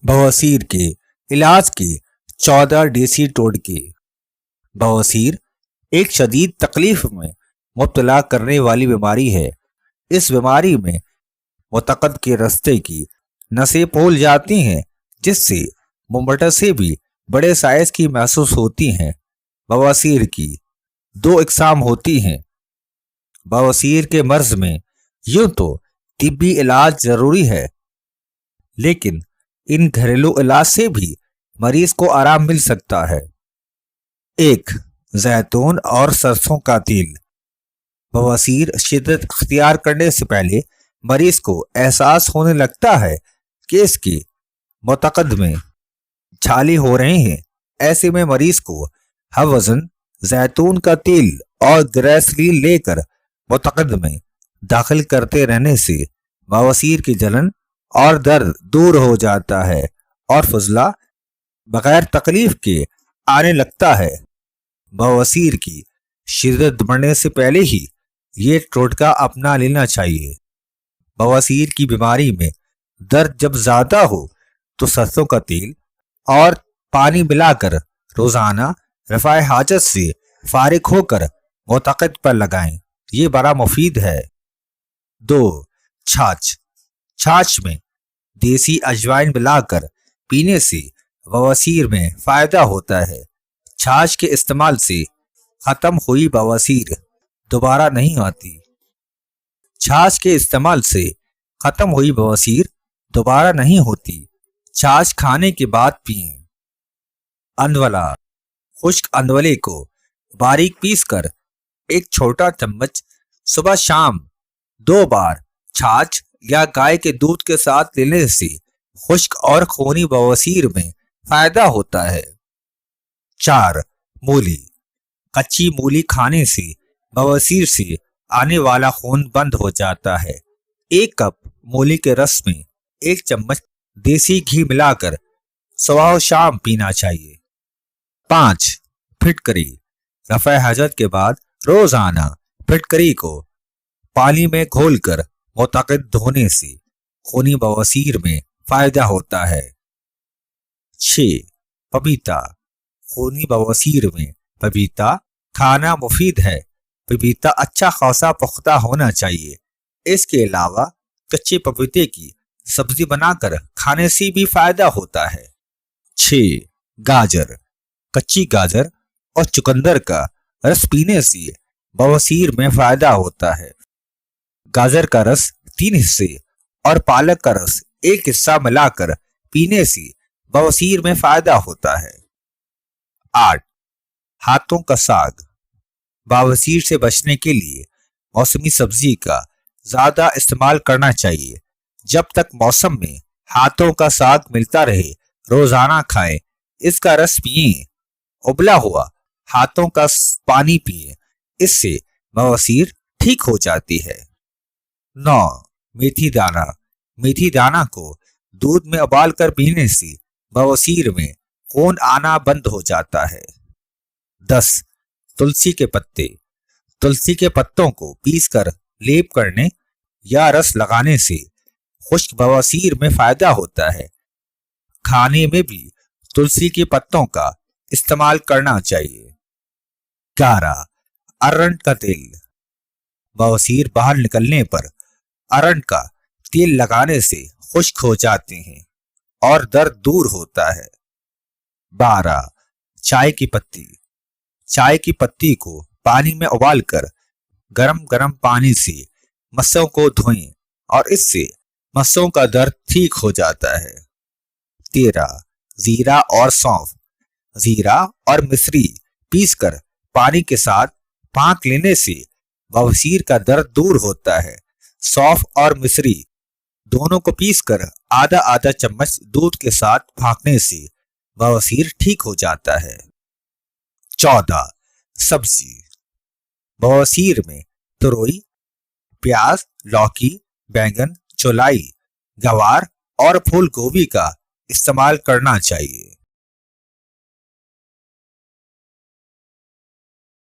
बवासीर के इलाज के 14 देसी टोटके। बवासीर एक शदीद तकलीफ में मुब्तला करने वाली बीमारी है। इस बीमारी में मुतक़द के रास्ते की नसें फूल जाती हैं, जिससे मुंबटा से भी बड़े साइज की महसूस होती हैं। बवासीर की दो इकसाम होती हैं। बवासीर के मर्ज में यूं तो तिब्बी इलाज जरूरी है, लेकिन इन घरेलू इलाज से भी मरीज को आराम मिल सकता है। एक, जैतून और सरसों का तेल। बवासीर शिद्दत अख्तियार करने से पहले मरीज को एहसास होने लगता है कि इसके मुतक़द में छाले हो रहे हैं। ऐसे में मरीज को हवज़न जैतून का तेल और ग्रेसलीन लेकर मुतक़द में दाखिल करते रहने से बवासीर की जलन और दर्द दूर हो जाता है और फजला बगैर तकलीफ के आने लगता है। बवासीर की शिद्दत बढ़ने से पहले ही ये टोटका अपना लेना चाहिए। बवासीर की बीमारी में दर्द जब ज्यादा हो तो सरसों का तेल और पानी मिलाकर रोजाना रफ़ाए हाजत से फारिग होकर मुतक़द पर लगाएं। ये बड़ा मुफीद है। 2, छाछ। छाछ में देसी अजवाइन मिलाकर पीने से बवासीर में फायदा होता है। छाछ के इस्तेमाल से खत्म हुई बवासीर दोबारा नहीं आती। छाछ के इस्तेमाल से खत्म हुई बवासीर दोबारा नहीं होती। छाछ खाने के बाद पिएं। अंदवला। खुश्क अंदवले को बारीक पीसकर एक छोटा चम्मच सुबह शाम 2 बार छाछ या गाय के दूध के साथ लेने से खुश्क और खूनी बवासीर में फायदा होता है। 4, मूली। कच्ची मूली खाने से बवासीर से आने वाला खून बंद हो जाता है। 1 कप मूली के रस में 1 चम्मच देसी घी मिलाकर सुबह शाम पीना चाहिए। 5, फिटकरी। रफ़ा हजत के बाद रोजाना फिटकरी को पानी में घोलकर मुतक़द धोने से खूनी बवासीर में फायदा होता है। 6, पपीता। खूनी बवासीर में पपीता खाना मुफीद है। पपीता अच्छा खासा पुख्ता होना चाहिए। इसके अलावा कच्चे पपीते की सब्जी बनाकर खाने से भी फायदा होता है। 6, गाजर। कच्ची गाजर और चुकंदर का रस पीने से बवासीर में फायदा होता है। गाजर का रस 3 हिस्से और पालक का रस 1 हिस्सा मिलाकर पीने से बवासीर में फायदा होता है। 8, हाथों का साग। बवासीर से बचने के लिए मौसमी सब्जी का ज्यादा इस्तेमाल करना चाहिए। जब तक मौसम में हाथों का साग मिलता रहे रोजाना खाएं। इसका रस पिएं। उबला हुआ हाथों का पानी पिएं। इससे बवासीर ठीक हो जाती है। 9, मेथी दाना। मेथी दाना को दूध में उबाल कर पीने से बवासीर में खून आना बंद हो जाता है। 10, तुलसी के पत्ते। तुलसी के पत्तों को पीसकर लेप करने या रस लगाने से खुश्क बवासीर में फायदा होता है। खाने में भी तुलसी के पत्तों का इस्तेमाल करना चाहिए। 11, अरंड का तेल। बवासीर बाहर निकलने पर अरंड का तेल लगाने से खुश्क हो जाते हैं और दर्द दूर होता है। 12, चाय की पत्ती। चाय की पत्ती को पानी में उबालकर गरम गरम पानी से मस्सों को धोएं और इससे मस्सों का दर्द ठीक हो जाता है। 13, जीरा और सौंफ। जीरा और मिश्री पीसकर पानी के साथ फाँक लेने से बवासीर का दर्द दूर होता है। सौंफ और मिश्री दोनों को पीसकर आधा आधा चम्मच दूध के साथ फाँकने से बवासीर ठीक हो जाता है। 14, सब्जी। बवासीर में तुरई, प्याज, लौकी, बैंगन, चौलाई, गवार और फूल गोभी का इस्तेमाल करना चाहिए।